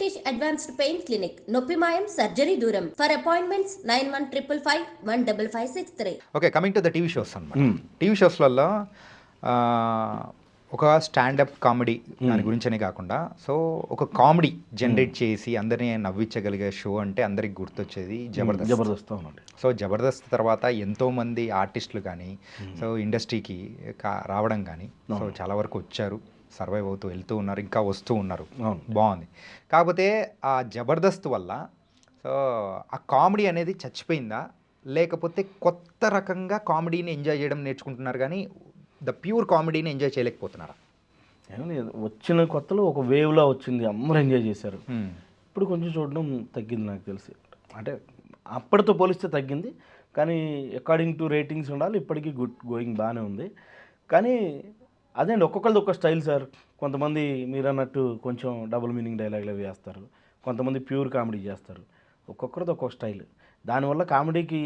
Rishikesh Advanced Pain Clinic, Noppimayam Surgery Duram. For appointments 9155515563. Okay, coming to the TV shows అన్నమాట. TV షోస్లలో ఒక stand up comedy దాని గురించనే కాకుండా so ఒక comedy generate చేసి అందరినీ నవ్వించగలిగే షో అంటే అందరికి గుర్తొచ్చేది జబర్దస్త్. సో జబర్దస్త్ తర్వాత ఎంతోమంది ఆర్టిస్టులు కానీ సో ఇండస్ట్రీకి రావడం కానీ సో చాలా వరకు వచ్చారు, సర్వైవ్ అవుతూ వెళ్తూ ఉన్నారు, ఇంకా వస్తూ ఉన్నారు, బాగుంది. కాకపోతే ఆ జబర్దస్త్ వల్ల సో ఆ కామెడీ అనేది చచ్చిపోయిందా, లేకపోతే కొత్త రకంగా కామెడీని ఎంజాయ్ చేయడం నేర్చుకుంటున్నారు కానీ ద ప్యూర్ కామెడీని ఎంజాయ్ చేయలేకపోతున్నారా? వచ్చిన కొత్తలో ఒక వేవ్లా వచ్చింది, అందరూ ఎంజాయ్ చేశారు. ఇప్పుడు కొంచెం చూడడం తగ్గింది నాకు తెలిసి. అంటే అప్పటితో పోలిస్తే తగ్గింది, కానీ అకార్డింగ్ టు రేటింగ్స్ ఉండాలి. ఇప్పటికీ గుడ్ గోయింగ్ బాగానే ఉంది. కానీ అదే అండి, ఒక్కొక్కరిది ఒక్క స్టైల్ సార్. కొంతమంది మీరు అన్నట్టు కొంచెం డబుల్ మీనింగ్ డైలాగులు అవి వేస్తారు, కొంతమంది ప్యూర్ కామెడీ చేస్తారు. ఒక్కొక్కరిది ఒక్కొక్క స్టైల్. దానివల్ల కామెడీకి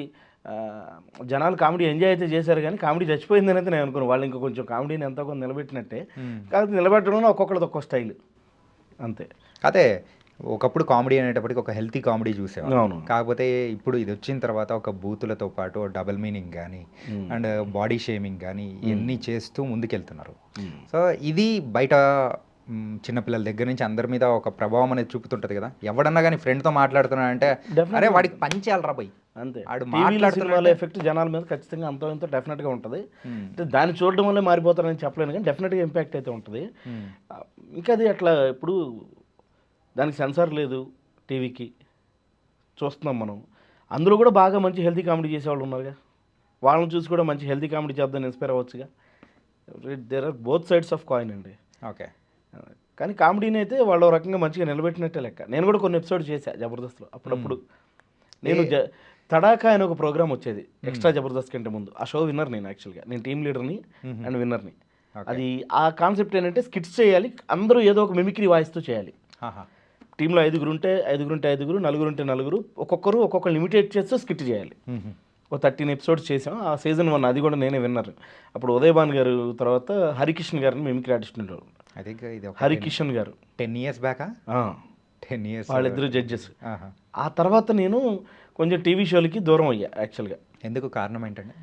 జనాలు కామెడీ ఎంజాయ్ అయితే చేశారు, కానీ కామెడీ చచ్చిపోయిందని అయితే నేను అనుకున్నాను. వాళ్ళు ఇంకా కొంచెం కామెడీని ఎంతో కొంత నిలబెట్టినట్టే, కాబట్టి నిలబెట్టడంలో ఒక్కొక్కరిది ఒక్కొక్క స్టైల్ అంతే. అదే ఒకప్పుడు కామెడీ అనేటప్పటికి ఒక హెల్తీ కామెడీ చూసేవాళ్ళం. కాకపోతే ఇప్పుడు ఇది వచ్చిన తర్వాత ఒక బూతులతో పాటు డబుల్ మీనింగ్ కానీ అండ్ బాడీ షేమింగ్ కానీ ఇవన్నీ చేస్తూ ముందుకెళ్తున్నారు. సో ఇది బయట చిన్నపిల్లల దగ్గర నుంచి అందరి మీద ఒక ప్రభావం అనేది చూపుతుంటది కదా. ఎవడన్నా కానీ ఫ్రెండ్తో మాట్లాడుతున్నాడంటే అరే వాడికి పంచేయాలరా పోయి అంతే. మాట్లాడుతున్న ఎఫెక్ట్ జనాల మీద ఖచ్చితంగా అంత ఇంత డెఫినెట్గా ఉంటుంది. అంటే దాన్ని చూడడం వల్లే మారిపోతారని చెప్పలేను, కానీ డెఫినెట్గా ఇంపాక్ట్ అయితే ఉంటుంది. ఇంకా అది అట్లా ఇప్పుడు దానికి సెన్సార్ లేదు, టీవీకి చూస్తున్నాం మనం. అందులో కూడా బాగా మంచి హెల్తీ కామెడీ చేసేవాళ్ళు ఉన్నారుగా, వాళ్ళని చూసి కూడా మంచి హెల్తీ కామెడీ చేద్దాం ఇన్స్పైర్ అవ్వచ్చుగా. There are both sides of coin అండి. ఓకే, కానీ కామెడీని అయితే వాళ్ళు రకంగా మంచిగా నిలబెట్టినట్టే లెక్క. నేను కూడా కొన్ని ఎపిసోడ్ చేశాను జబర్దస్త్లో. అప్పుడప్పుడు నేను తడాకా అని ఒక ప్రోగ్రామ్ వచ్చేది ఎక్స్ట్రా జబర్దస్త్ కంటే ముందు. ఆ షో విన్నర్ నేను, యాక్చువల్గా నేను టీమ్ లీడర్ని అండ్ విన్నర్ని. అది ఆ కాన్సెప్ట్ ఏంటంటే స్కిట్స్ చేయాలి, అందరూ ఏదో ఒక మిమిక్రీ వాయిస్తూ చేయాలి. టీంలో ఐదుగురు ఉంటే ఐదుగురు, నలుగురు ఉంటే నలుగురు, ఒక్కొక్కరు లిమిటేట్ చేస్తూ స్కిట్ చేయాలి. ఒక 13 ఎపిసోడ్స్ చేసాం. ఆ సీజన్ 1 అది కూడా నేనే విన్నర్. అప్పుడు ఉదయ్ భాన్ గారు తర్వాత హరికిషన్ గారిని మిమిక్రీ ఆర్టిస్ట్ ఉండేవారు. హరికిషన్ గారు 10 years బ్యాకా, 10 years వాళ్ళిద్దరు జడ్జెస్. ఆ తర్వాత నేను కొంచెం టీవీ షోలకి దూరం అయ్యా యాక్చువల్గా. ఎందుకు, కారణం ఏంటండి?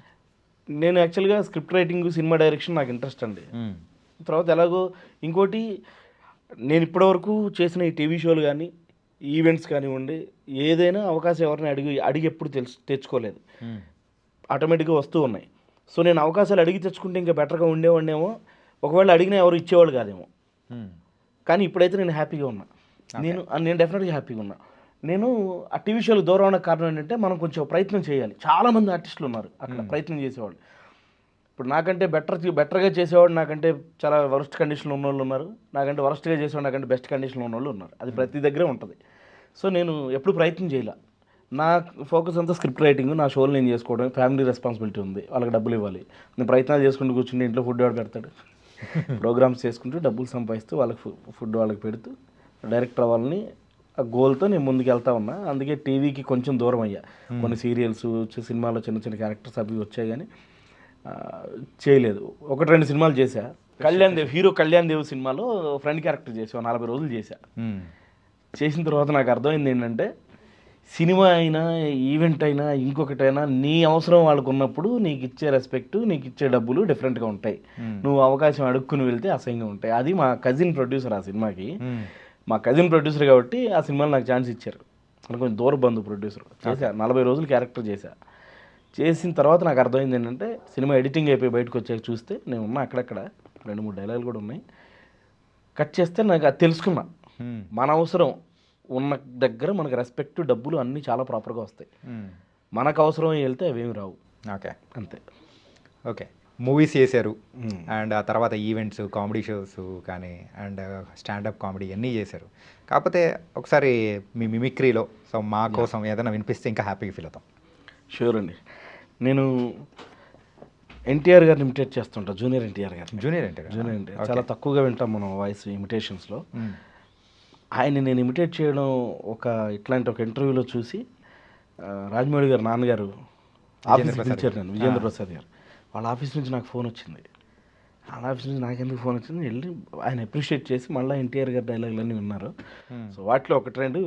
నేను యాక్చువల్గా స్క్రిప్ట్ రైటింగ్, సినిమా డైరెక్షన్ నాకు ఇంట్రెస్ట్ అండి. తర్వాత ఎలాగో ఇంకోటి, నేను ఇప్పటివరకు చేసిన ఈ టీవీ షోలు కానీ ఈవెంట్స్ కానివ్వండి, ఏదైనా అవకాశం ఎవరిని అడిగి ఎప్పుడు తెచ్చుకోలేదు, ఆటోమేటిక్గా వస్తూ ఉన్నాయి. సో నేను అవకాశాలు అడిగి తెచ్చుకుంటే ఇంకా బెటర్గా ఉండేవాడినేమో, ఒకవేళ అడిగినా ఎవరు ఇచ్చేవాళ్ళు కాదేమో. కానీ ఇప్పుడైతే నేను హ్యాపీగా ఉన్నా. నేను డెఫినెట్గా హ్యాపీగా ఉన్నా. నేను ఆ టీవీ షోలకు దూరం అవడానికి కారణం ఏంటంటే మనం కొంచెం ప్రయత్నం చేయాలి. చాలామంది ఆర్టిస్టులు ఉన్నారు అక్కడ ప్రయత్నం చేసేవాళ్ళు. ఇప్పుడు నాకంటే బెటర్గా చేసేవాడు, నాకంటే చాలా వరస్ట్ కండిషన్లో ఉన్నవాళ్ళు ఉన్నారు, నాకంటే వరస్ట్గా చేసేవాడు, నాకంటే బెస్ట్ కండిషన్లో ఉన్నవాళ్ళు ఉన్నారు. అది ప్రతి దగ్గరే ఉంటుంది. సో నేను ఎప్పుడు ప్రయత్నం చేయాల. నా ఫోకస్ అంతా స్క్రిప్ట్ రైటింగ్, నా షోలు నేను చేసుకోవడం. ఫ్యామిలీ రెస్పాన్సిబిలిటీ ఉంది, వాళ్ళకి డబ్బులు ఇవ్వాలి. నేను ప్రయత్నాలు చేసుకుంటూ కూర్చుంటే ఇంట్లో ఫుడ్ వాడు పెడతాడు, ప్రోగ్రామ్స్ చేసుకుంటూ డబ్బులు సంపాదిస్తూ వాళ్ళకి ఫుడ్ వాళ్ళకి పెడుతూ డైరెక్టర్ అవ్వాలని ఆ గోల్తో నేను ముందుకు వెళ్తా ఉన్నా. అందుకే టీవీకి కొంచెం దూరం అయ్యా. కొన్ని సీరియల్స్, సినిమాలో చిన్న చిన్న క్యారెక్టర్స్ అవి వచ్చాయి, కానీ చేయలేదు. 1-2 సినిమాలు చేశా. హీరో కళ్యాణ్ దేవ్ సినిమాలో ఫ్రెండ్ క్యారెక్టర్ చేసా, 40 రోజులు చేశా. చేసిన తర్వాత నాకు అర్థమైంది ఏంటంటే, సినిమా అయినా ఈవెంట్ అయినా ఇంకొకటైనా నీ అవసరం వాళ్ళకు ఉన్నప్పుడు నీకు ఇచ్చే రెస్పెక్ట్, నీకు ఇచ్చే డబ్బులు డిఫరెంట్గా ఉంటాయి. నువ్వు అవకాశం అడుక్కుని వెళ్తే అసహ్యంగా ఉంటాయి. అది మా కజిన్ ప్రొడ్యూసర్ ఆ సినిమాకి. మా కజిన్ ప్రొడ్యూసర్ కాబట్టి ఆ సినిమాలో నాకు ఛాన్స్ ఇచ్చారు. కొంచెం దూర బంధు ప్రొడ్యూసర్. చేశా 40 రోజులు క్యారెక్టర్ చేశా. చేసిన తర్వాత నాకు అర్థమైంది ఏంటంటే, సినిమా ఎడిటింగ్ అయిపోయి బయటకు వచ్చాక చూస్తే నేను ఉన్నా అక్కడక్కడ 2-3 డైలాగులు కూడా ఉన్నాయి. కట్ చేస్తే నాకు అది తెలుసుకున్నా, మన అవసరం ఉన్న దగ్గర మనకు రెస్పెక్ట్, డబ్బులు అన్నీ చాలా ప్రాపర్గా వస్తాయి. మనకు అవసరం వెళ్తే అవేమి రావు. ఓకే, అంతే. ఓకే, మూవీస్ చేశారు అండ్ ఆ తర్వాత ఈవెంట్స్, కామెడీ షోస్ కానీ అండ్ స్టాండప్ కామెడీ అన్నీ చేశారు. కాకపోతే ఒకసారి మీ మిమిక్రీలో సో మా కోసం ఏదైనా వినిపిస్తే ఇంకా హ్యాపీగా ఫీల్ అవుతాం. షూర్ అండి. నేను ఎన్టీఆర్ గారిని ఇమిటేట్ చేస్తుంటా, జూనియర్ ఎన్టీఆర్ చాలా తక్కువగా వింటాం మనం వాయిస్ ఇమిటేషన్స్లో. ఆయన్ని నేను ఇమిటేట్ చేయడం ఇట్లాంటి ఒక ఇంటర్వ్యూలో చూసి రాజమౌళి గారు నాన్నగారు ఆఫీస్కి పిలిచారు. నేను విజేంద్ర ప్రసాద్ గారు వాళ్ళ ఆఫీస్ నుంచి నాకు ఫోన్ వచ్చింది. వాళ్ళ ఆఫీస్ నుంచి నాకెందుకు ఫోన్ వచ్చింది, వెళ్ళి ఆయన అప్రిషియేట్ చేసి మళ్ళీ ఎన్టీఆర్ గారి డైలాగులన్నీ విన్నారు. సో వాటిలో ఒక ట్రెండ్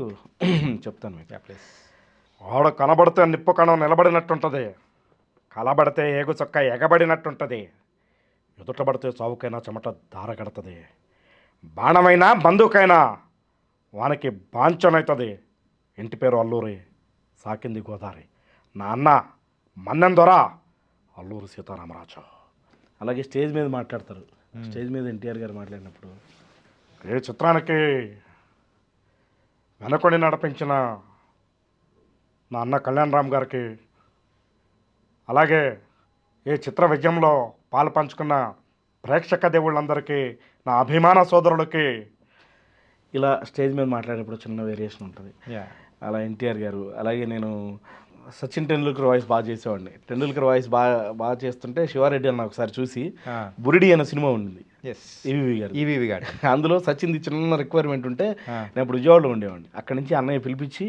చెప్తాను మీకు. ప్లీజ్. వాడు కనబడితే నిప్పు కణం నిలబడినట్టుంటుంది, కలబడితే ఏగు చొక్క ఎగబడినట్టుంటుంది, ఎదుటబడితే చావుకైనా చెమట దార కడుతుంది, బాణమైనా బంధుకైనా వానికి బాంచనవుతుంది. ఇంటి పేరు అల్లూరి, సాకింది గోదావరి, నా అన్న మన్నెం దొర అల్లూరి సీతారామరాజు. అలాగే స్టేజ్ మీద మాట్లాడతారు. స్టేజ్ మీద ఎన్టీఆర్ గారు మాట్లాడినప్పుడు, ఏ చిత్రానికి వెనకొని నడిపించిన నా అన్న కళ్యాణ్ రామ్ గారికి, అలాగే ఏ చిత్ర విజయంలో పాలు పంచుకున్న ప్రేక్షక దేవుళ్ళందరికీ, నా అభిమాన సోదరులకి, ఇలా స్టేజ్ మీద మాట్లాడేటప్పుడు చిన్న వేరియేషన్ ఉంటుంది. అలా ఎన్టీఆర్ గారు, అలాగే నేను సచిన్ టెండూల్కర్ వాయిస్ బాగా చేసేవాడిని. టెండూల్కర్ వాయిస్ బాగా చేస్తుంటే శివారెడ్డి అన్న ఒకసారి చూసి బురిడి అనే సినిమా ఉండింది ఈవీవి గారు, అందులో సచిన్ది చిన్న రిక్వైర్మెంట్ ఉంటే నేను ఇప్పుడు విజయవాడలో ఉండేవాడిని. అక్కడి నుంచి అన్నయ్య పిలిపించి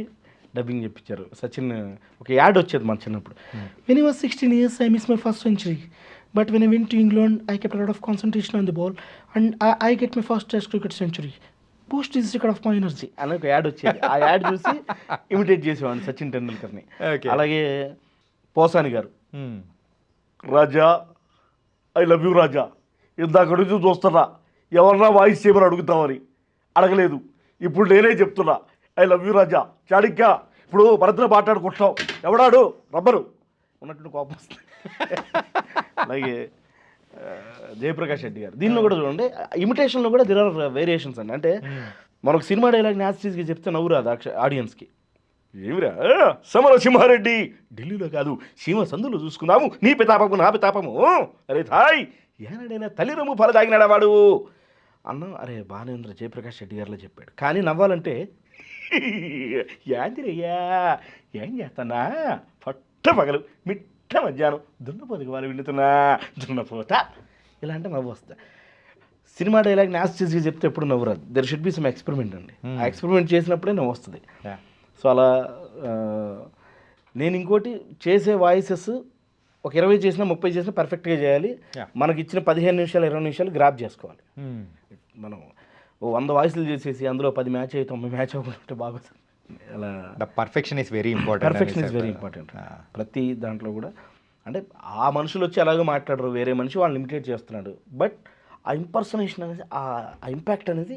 డబ్బింగ్ చెప్పించారు. సచిన్ ఒక యాడ్ వచ్చేది మన చిన్నప్పుడు, when I was 16 years I missed my first century, but when I went to England I kept a lot of concentration on the ball and I get my first test cricket century. Boost is secret of my energy అని ఒక add వచ్చేది. ఆ add చూసి imitate చేసేవాడిని సచిన్ టెండూల్కర్ని. అలాగే పోసాని గారు, రాజా I love you రాజా, ఇందాక నుంచి చూస్తున్నా ఎవరన్నా వాయిస్ చేయమని అడుగుతామని, అడగలేదు, ఇప్పుడు నేనే చెప్తున్నా ఐ లవ్ యూ రాజా. చాడిక్కా ఇప్పుడు భరత్లో మాట్లాడుకుంటున్నాం, ఎవడాడు రబ్బరు ఉన్నట్టు కోపం వస్తుంది. అలాగే జయప్రకాష్ రెడ్డి గారు, దీనిలో కూడా చూడండి ఇమిటేషన్లో కూడా దిర్ ఆర్ వేరియేషన్స్ అండి. అంటే మనకు సినిమా డైలాగ్ న్యాచురల్గా చెప్తే నవ్వు రాదు ఆడియన్స్కి. ఏమిరా సమరసింహారెడ్డి, ఢిల్లీలో కాదు సీమ సందులో చూసుకుందాము, నీ పితాపము నా పితాపము, అరే థాయ్ ఏనాడైనా తల్లి రొమ్ము ఫల తాగినాడా వాడు అన్న. అరే బానేంద్ర జయప్రకాష్ రెడ్డి గారిలో చెప్పాడు. కానీ నవ్వాలంటే యాందిరయ్యా ఏం చేస్తానా, పట్ట పగలు మిట్ట మధ్యాహ్నం దున్నపోతుకు వాళ్ళు వింటున్నా దున్నపోత, ఇలా అంటే నవ్వు వస్తా. సినిమా డైలాగ్ న్యాచురల్గా చెప్తే ఎప్పుడు నవ్వు రాదు. There should be some experiment అండి. ఆ ఎక్స్పెరిమెంట్ చేసినప్పుడే నవ్వు వస్తుంది. సో అలా నేను ఇంకోటి చేసే వాయిసెస్ ఒక 20 చేసినా 30 చేసినా పర్ఫెక్ట్గా చేయాలి. మనకి ఇచ్చిన 15 నిమిషాలు 20 నిమిషాలు గ్రాప్ చేసుకోవాలి. మనం 100 వాయిస్లు చేసేసి అందులో 10 మ్యాచ్ అయ్యి 9 మ్యాచ్ అవ్వకుంటే బాగుంటుంది. అలా perfection is very important. Perfection is very important. ప్రతి దాంట్లో కూడా అంటే ఆ మనుషులు వచ్చి అలాగే మాట్లాడరు, వేరే మనిషి వాళ్ళని ఇమిటేట్ చేస్తున్నాడు, బట్ ఆ ఇంపర్సనేషన్ అనేది ఆ ఇంపాక్ట్ అనేది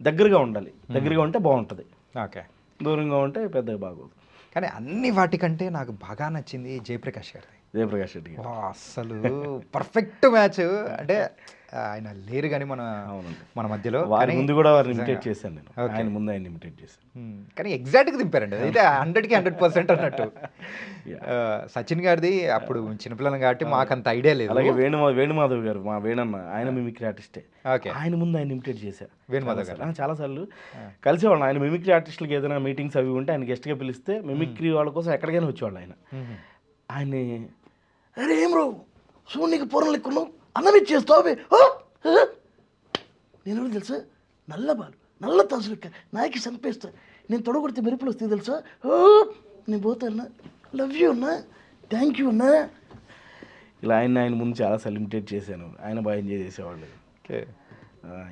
దగ్గరగా ఉండాలి. దగ్గరగా ఉంటే బాగుంటుంది, ఓకే, దూరంగా ఉంటే పెద్దగా బాగోదు. కానీ అన్ని వాటికంటే నాకు బాగా నచ్చింది జయప్రకాష్ గారి. జయప్రకాష్ రెడ్డి అసలు పర్ఫెక్ట్ మ్యాచ్. అంటే ఆయన లేరు కానీ మన మధ్యలో వారి ముందు కూడా వారిని ఇమిటేట్ చేశాను నేను. ఆయన ముందు ఆయన ఇమిటేట్ చేశాను, కానీ ఎగ్జాక్ట్గా దింపారండి. అయితే 100కి 100% అన్నట్టు. సచిన్ గారిది అప్పుడు చిన్నపిల్లలు కాబట్టి మాకు అంత ఐడియా లేదు. అలాగే వేణుమాధవ్ గారు, మా వేణన్న, ఆయన మిమిక్రీ ఆర్టిస్టే. ఆయన ముందు ఆయన ఇమిటేట్ చేశారు వేణుమాధవ్ గారు. చాలాసార్లు కలిసేవాళ్ళు. ఆయన మిమిక్రీ ఆర్టిస్టులకి ఏదైనా మీటింగ్స్ అవి ఉంటే ఆయన గెస్ట్గా పిలిస్తే మిమిక్రీ వాళ్ళ కోసం ఎక్కడికైనా వచ్చేవాళ్ళు. ఆయన్ని అరే ఏం రావు సో నీకు పూర్ణలు ఎక్కున్నావు అన్నం ఇచ్చేస్తావు, నేను ఎవరు తెలుసా, నల్ల తాసు లెక్క నాయకి చంపేస్తా, నేను తొడగొడితే మెరుపులు వస్తాయి తెలుసా, నేను పోతాన్నా, లవ్ యూ అన్నా, థ్యాంక్ యూ అన్నా. ఇలా ఆయన ముందు చాలా సెలిబ్రేట్ చేశాను. ఆయన బాగా ఎంజాయ్ చేసేవాళ్ళు.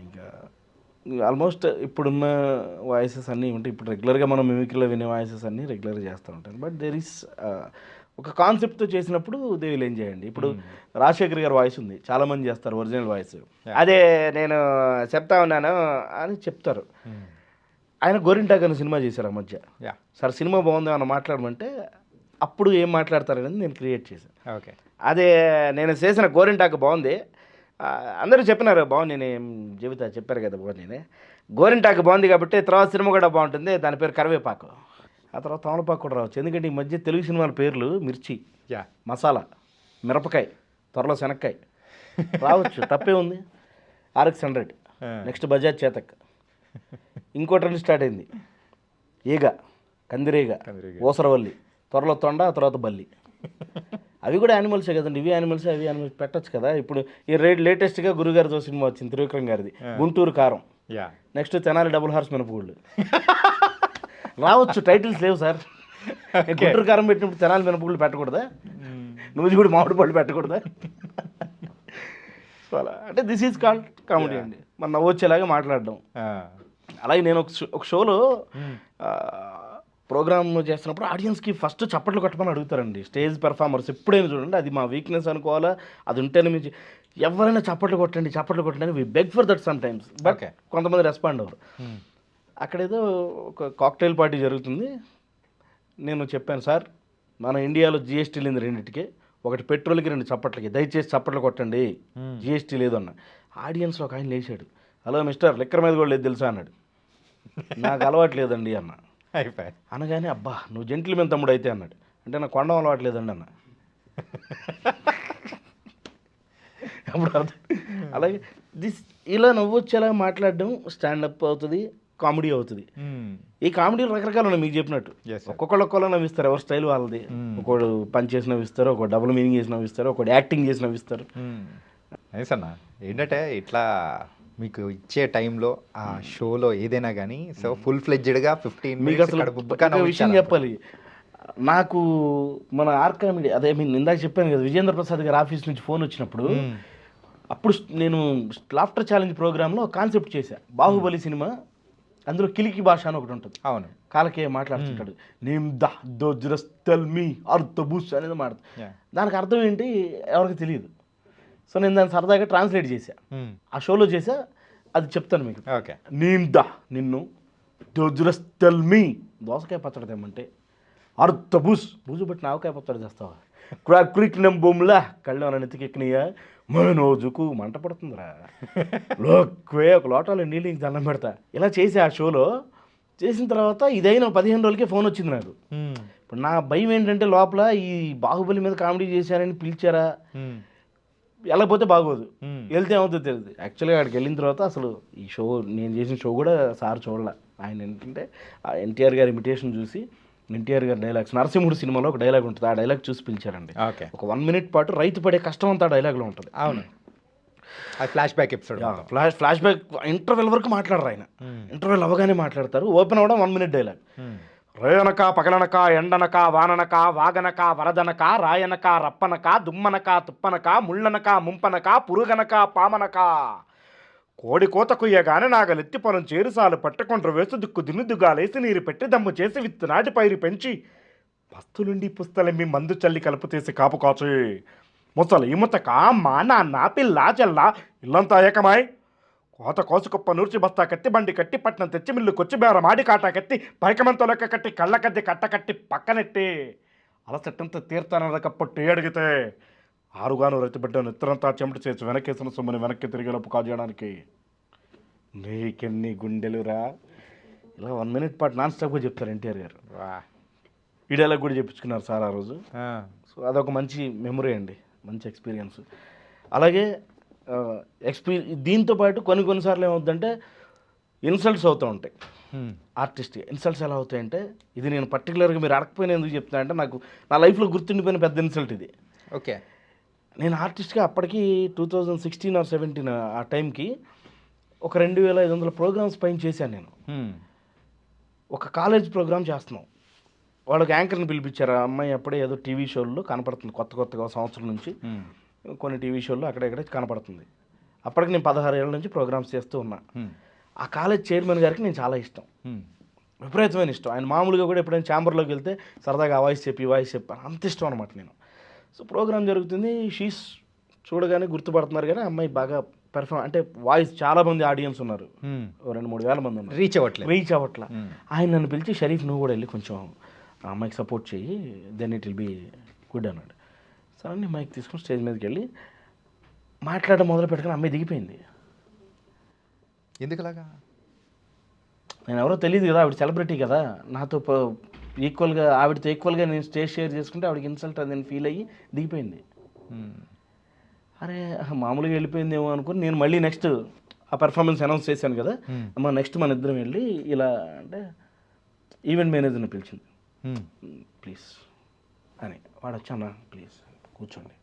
ఇంకా ఆల్మోస్ట్ ఇప్పుడున్న వాయిసెస్ అన్నీ ఉంటాయి. ఇప్పుడు రెగ్యులర్గా మనం మిమిక్రీలో వినే వాయిసెస్ అన్నీ రెగ్యులర్గా చేస్తూ ఉంటాను. బట్ దేర్ ఈస్ ఒక కాన్సెప్ట్తో చేసినప్పుడు దే విల్ ఎంజాయ్ అండి. ఇప్పుడు రాజశేఖర్ గారి వాయిస్ ఉంది, చాలామంది చేస్తారు ఒరిజినల్ వాయిస్, అదే నేను చెప్తా ఉన్నాను అని చెప్తారు. ఆయన గోరింటాక్ అనే సినిమా చేశారు ఆ మధ్య. సార్ సినిమా బాగుంది అని మాట్లాడమంటే అప్పుడు ఏం మాట్లాడతారనేది నేను క్రియేట్ చేశాను. ఓకే, అదే నేను చేసిన గోరింటాక్ బాగుంది, అందరూ చెప్పినారు బాగుంది, నేను జీవిత చెప్పారు కదా బాగుంది, నేను గోరింటాక్ బాగుంది కాబట్టి తర్వాత సినిమా కూడా బాగుంటుంది, దాని పేరు కరివేపాకు, ఆ తర్వాత తమలపాకు కూడా రావచ్చు. ఎందుకంటే ఈ మధ్య తెలుగు సినిమాల పేర్లు మిర్చి, మసాలా, మిరపకాయ, త్వరలో శనక్కాయ రావచ్చు, తప్పే ఉంది. RX100, నెక్స్ట్ బజాజ్ చేతక్, ఇంకో ట్రెండ్ స్టార్ట్ అయింది ఈగ, కందిరీగ, ఓసరవల్లి, త్వరలో తొండ, ఆ తర్వాత బల్లి. అవి కూడా యానిమల్సే కదండి, ఇవి యానిమల్స్ అవి యానిమల్స్ పెట్టచ్చు కదా. ఇప్పుడు ఈ లేటెస్ట్గా గురుగారితో సినిమా వచ్చింది త్రివిక్రమ్ గారిది, గుంటూరు కారం, నెక్స్ట్ తెనాలి డబుల్ హార్స్ మినపగుళ్ళు రావచ్చు. టైటిల్స్ లేవు సార్. గుంటూరు కారం పెట్టినప్పుడు తెనాలి మినపగుళ్ళు పెట్టకూడదా, నువ్వు కూడా మామిడి పళ్ళు పెట్టకూడదా? సో అలా అంటే దిస్ ఈజ్ కాల్డ్ కామెడీ అండి, మన నవ్వొచ్చేలాగా మాట్లాడడం. అలాగే నేను ఒక షోలో ప్రోగ్రామ్ చేస్తున్నప్పుడు ఆడియన్స్కి ఫస్ట్ చప్పట్లు కొట్టమని అడుగుతారండి స్టేజ్ పెర్ఫార్మర్స్. ఎప్పుడైనా చూడండి, అది మా వీక్నెస్ అనుకోవాలా, అది ఉంటేనే మీరు ఎవరైనా చప్పట్లు కొట్టండి we beg for that sometimes, but కొంతమంది రెస్పాండ్ అవ్వరు. అక్కడేదో ఒక కాక్టైల్ పార్టీ జరుగుతుంది. నేను చెప్పాను, సార్ మన ఇండియాలో జిఎస్టీ లేదు రెండింటికి, ఒకటి పెట్రోల్కి 2 చప్పట్లకి, దయచేసి చప్పట్లు కొట్టండి, జిఎస్టీ లేదు అన్న. ఆడియన్స్లో ఒక ఆయన లేచాడు, హలో మిస్టర్ లిక్కర్ మీద కూడా లేదు తెలుసా అన్నాడు. నాకు అలవాటు లేదండి అన్న. అనగానే అబ్బా నువ్వు జెంటిల్మెన్ తమ్ముడు అయితే అన్నాడు. అంటే నాకు కొండం అలవాటు లేదండి అన్న. అప్పుడు అలాగే ఇలా నవ్వొచ్చేలా మాట్లాడడం స్టాండప్ అవుతుంది, కామెడీ అవుతుంది. ఈ కామెడీలు రకరకాలు ఉన్నాయి మీకు చెప్పినట్టు, ఒక్కొక్కళ్ళు నవ్విస్తారు, ఎవరి స్టైల్ వాళ్ళది. ఒకడు పంచ్ చేసి నవ్విస్తారు, ఒక డబుల్ మీనింగ్ చేసి నవ్విస్తారు, ఒకటి యాక్టింగ్ చేసి నవ్విస్తారు. అన్న ఏంటంటే ఇట్లా మీకు ఇచ్చే టైంలో ఆ షోలో ఏదైనా కానీ సో ఫుల్ ఫ్లెడ్జ్డ్గా 15 మీకు అసలు విషయం చెప్పాలి. నాకు మన ఆర్కామిడీ అదే నేను ఇందాక చెప్పాను కదా, విజేంద్ర ప్రసాద్ గారి ఆఫీస్ నుంచి ఫోన్ వచ్చినప్పుడు, అప్పుడు నేను లాఫ్టర్ ఛాలెంజ్ ప్రోగ్రాంలో కాన్సెప్ట్ చేశా. బాహుబలి సినిమా, అందులో కిలికి భాష అని ఒకటి ఉంటుంది. అవును, కాలకే మాట్లాడుతుంటాడు, నేమ్ దల్ మీ అర్థబూస్ అనేది మాట్లాడు. దానికి అర్థం ఏంటి ఎవరికి తెలియదు. సో నేను దాన్ని సరదాగా ట్రాన్స్లేట్ చేశా, ఆ షోలో చేశా, అది చెప్తాను మీకు. ఓకే, నేమ్ నిన్ను దోజురస్తల్ మీ దోసకాయ పచ్చడి తెమ్మంటే అర్థబూస్ బూజు బట్టి ఆవకాయ పచ్చడి చేస్తావా, క్రిక్ నెంబొమ్లా కళ్ళు అన్న నెత్తికెక్కినయ్యా, మనోజుకు మంట పడుతుందిరా, లోక్వే ఒక లోటాలో నీళ్ళు ఇంక దండం పెడతా. ఇలా చేసి ఆ షోలో చేసిన తర్వాత ఇదైనా 15 రోజులకే ఫోన్ వచ్చింది నాకు. ఇప్పుడు నా భయం ఏంటంటే లోపల ఈ బాహుబలి మీద కామెడీ చేశారని పిలిచారా, వెళ్ళకపోతే బాగోదు, వెళ్తే ఏమవుతుందో తెలియదు. యాక్చువల్గా అక్కడికి వెళ్ళిన తర్వాత అసలు ఈ షో నేను చేసిన షో కూడా సార్ చూడలే. ఆయన ఏంటంటే ఎన్టీఆర్ గారి ఇమిటేషన్ చూసి, ఎన్టీఆర్ గారి డైలాగ్స్, నరసింహుడు సినిమాలో ఒక డైలాగ్ ఉంటుంది, ఆ డైలాగ్ చూసి పిలిచారండి. ఒక 1 minute పాటు రైతు పడే కష్టం అంతా ఆ డైలాగ్లో ఉంటుంది. అవును, flash back episode, flash back interval వరకు మాట్లాడరు ఆయన. ఇంటర్వెల్ అవగానే మాట్లాడతారు, ఓపెన్ అవ్వడం 1 minute డైలాగ్. రేయనక పగలనక ఎండనక వాననక వాగనక వరదనక రాయనక రప్పనక దుమ్మనక తుప్పనక ముళ్ళనక ముంపనక పురుగనక పామనక కోడి కోత కుయ్యగానే నాగలెత్తి పొలం చేరుసాలు పట్టుకుంటారు వేసు దిక్కు దిన్నుదుగాలేసి నీరు పెట్టి దమ్ము చేసి విత్తు నాటి పైరు పెంచి పస్తులుండి పుస్తలెమ్మి మందు చల్లి కలుపు తీసి కాపు కాచి ముసలి ఇముతక మా నాన్న పిల్ల చెల్ల ఇల్లంతా ఏకమాయ్ కోత కోసుకుప్ప నూర్చి బస్తా కత్తి బండి కట్టి పట్నం తెచ్చి మిల్లు కొచ్చి బేర మాడి కాటా కత్తి పైకమంతో లెక్క కట్టి కళ్ళ కద్ది కట్ట కట్టి పక్కనెట్టి అలసట్టంతా తీర్తానదకప్పట్టు అడిగితే ఆరుగాను రైతుబిడ్డ నిత్తరంతా చెమట చేసి వెనకేసిన సొమ్ముని వెనక్కి తిరిగేలోపు కాజేయడానికి నీకెన్ని గుండెలురా. ఇలా 1 minute పాటు నాన్ స్టాప్గా చెప్తారు ఎన్టీఆర్ గారు. ఈ డైలాగ్ కూడా చెప్పించుకున్నారు సార్ ఆ రోజు. సో అదొక మంచి మెమరీ అండి, మంచి ఎక్స్పీరియన్స్. అలాగే దీంతో పాటు కొన్నిసార్లు ఏమవుతుందంటే ఇన్సల్ట్స్ అవుతూ ఉంటాయి ఆర్టిస్ట్. ఇన్సల్ట్స్ ఎలా అవుతాయంటే, ఇది నేను పర్టికులర్గా మీరు అడగకపోయినా ఎందుకు చెప్తున్నా అంటే, నాకు నా లైఫ్లో గుర్తుండిపోయిన పెద్ద ఇన్సల్ట్ ఇది. ఓకే, నేను ఆర్టిస్ట్గా అప్పటికి 2016 or 17 ఆ టైంకి ఒక 2500 ప్రోగ్రామ్స్ పైన చేశాను నేను. ఒక కాలేజ్ ప్రోగ్రామ్ చేస్తున్నాం, వాళ్ళకి యాంకర్ని పిలిపించారు. ఆ అమ్మాయి అప్పుడే ఏదో టీవీ షోల్లో కనపడుతుంది, కొత్తగా సంవత్సరం నుంచి కొన్ని టీవీ షోల్లో అక్కడెక్కడ కనపడుతుంది. అప్పటికి నేను 16 ఏళ్ళ నుంచి ప్రోగ్రామ్స్ చేస్తూ ఉన్నా. ఆ కాలేజ్ చైర్మన్ గారికి నేను చాలా ఇష్టం, విపరీతమైన ఇష్టం. ఆయన మామూలుగా కూడా ఎప్పుడైనా ఛాంబర్లోకి వెళ్తే సరదాగా వాయిస్ చెప్పి అంత ఇష్టం అనమాట నేను. సో ప్రోగ్రామ్ జరుగుతుంది, షీస్ చూడగానే గుర్తుపడుతున్నారు, కానీ అమ్మాయి బాగా పెర్ఫార్మ్ అంటే వాయిస్ చాలా మంది ఆడియన్స్ ఉన్నారు, 2-3 వేల మంది ఉన్నారు, రీచ్ అవ్వట్లా. ఆయన నన్ను పిలిచి, షరీఫ్ నువ్వు కూడా వెళ్ళి కొంచెం ఆ అమ్మాయికి సపోర్ట్ చెయ్యి, then it will be good అన్నాడు. సరే నేను మైక్ తీసుకుని స్టేజ్ మీదకి వెళ్ళి మాట్లాడడం మొదలు పెట్టుకుని అమ్మాయి దిగిపోయింది. ఎందుకులాగా? నేను ఎవరో తెలియదు కదా, ఆవిడ సెలబ్రిటీ కదా, నాతో ఈక్వల్గా ఆవిడతో ఈక్వల్గా నేను స్టేజ్ షేర్ చేసుకుంటే ఆవిడకి ఇన్సల్ట్ అని నేను ఫీల్ అయ్యి దిగిపోయింది. అరే మామూలుగా వెళ్ళిపోయిందేమో అనుకుని నేను మళ్ళీ నెక్స్ట్ ఆ పెర్ఫార్మెన్స్ అనౌన్స్ చేశాను కదా, అమ్మ నెక్స్ట్ మన ఇద్దరం వెళ్ళి ఇలా అంటే ఈవెంట్ మేనేజర్ని పిలిచింది, ప్లీజ్ అని. వాడు వచ్చానా ప్లీజ్ కూర్చోండి.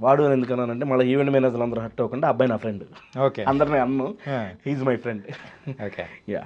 వాడు అని ఎందుకన్నానంటే మళ్ళీ ఈవెంట్ మేనేజర్లు అందరూ హట్ అవ్వకుండా, అబ్బాయి నా ఫ్రెండ్, ఓకే, అందరినీ అన్ను, he's my friend. Okay, yeah